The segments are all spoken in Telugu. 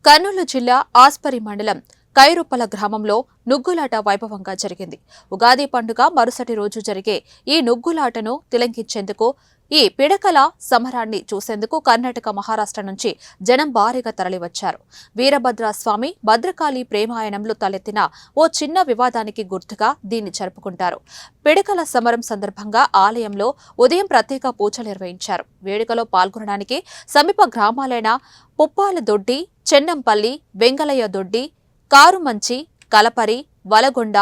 కర్నూలు జిల్లా ఆస్పరి మండలం కైరుప్పల గ్రామంలో నుగ్గులాట వైభవంగా జరిగింది. ఉగాది పండుగ మరుసటి రోజు జరిగే ఈ నుగ్గులాటను తిలకించేందుకు ఈ పిడకల సమరాన్ని చూసేందుకు కర్ణాటక, మహారాష్ట్ర నుంచి జనం భారీగా తరలివచ్చారు. వీరభద్రస్వామి భద్రకాళి ప్రేమాయణంలో తలెత్తిన ఓ చిన్న వివాదానికి గుర్తుగా దీన్ని జరుపుకుంటారు. పిడకల సమరం సందర్భంగా ఆలయంలో ఉదయం ప్రత్యేక పూజలు నిర్వహించారు. వేడుకలో పాల్గొనడానికి సమీప గ్రామాలైన పుప్పాలదొడ్డి, చెన్నంపల్లి, వెంగళయ్య దొడ్డి, కారుమంచి, కలపరి, వలగొండ,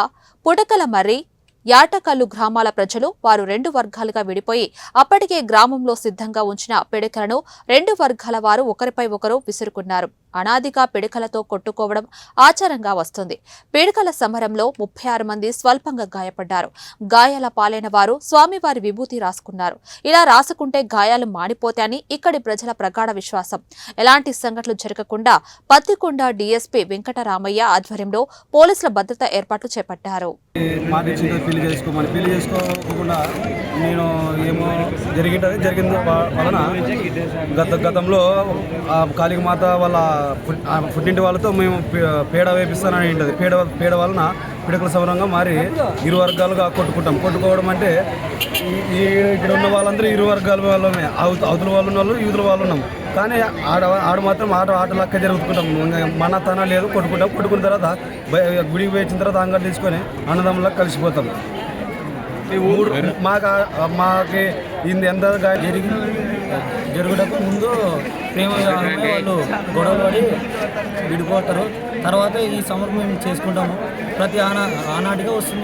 పుడకలమర్రి, యాటకల్లు గ్రామాల ప్రజలు వారు 2 వర్గాలుగా విడిపోయి అప్పటికే గ్రామంలో సిద్ధంగా ఉంచిన పిడకలను 2 వర్గాల వారు ఒకరిపై ఒకరు విసురుకున్నారు. అనాదిగా పిడకలతో కొట్టుకోవడం ఆచారంగా వస్తుంది. పిడకల సమరంలో 36 మంది స్వల్పంగా గాయపడ్డారు. గాయాల పాలైన వారు స్వామివారి విభూతి రాసుకున్నారు. ఇలా రాసుకుంటే గాయాలు మాడిపోతాయని ఇక్కడి ప్రజల ప్రగాఢ విశ్వాసం. ఎలాంటి సంఘటనలు జరగకుండా పత్తికొండ డీఎస్పీ వెంకటరామయ్య ఆధ్వర్యంలో పోలీసుల భద్రతా ఏర్పాట్లు చేపట్టారు. పెళ్లి చేసుకోకుండా నేను ఏమో జరిగింది వలన గతంలో కాళీమాత వాళ్ళ పుట్టింటి వాళ్ళతో మేము పేడ వేపిస్తానని ఉంటుంది. పేడ వలన పిడకల సమరంగా మారి 2 వర్గాలుగా కొట్టుకోవడం అంటే ఇక్కడ ఉన్న వాళ్ళందరూ 2 వర్గాల వాళ్ళమే. అవతల వాళ్ళు ఉన్న వాళ్ళు, యూదుల వాళ్ళు ఉన్నాం. కానీ ఆడు మాత్రం ఆట లెక్క జరుగుతుంటాం. మన తన లేదు, కొట్టుకున్న తర్వాత గుడికి వేసిన తర్వాత అంగడి తీసుకొని అన్నదమ్ములకు కలిసిపోతాం. మాకి ఇది ఎంత జరుగుటకు ముందు ప్రేమ వాళ్ళు గొడవలు పడి విడిపోతారు. తర్వాత ఈ సమరం మేము చేసుకుంటాము. ప్రతి ఆనాటిగా వస్తుంది.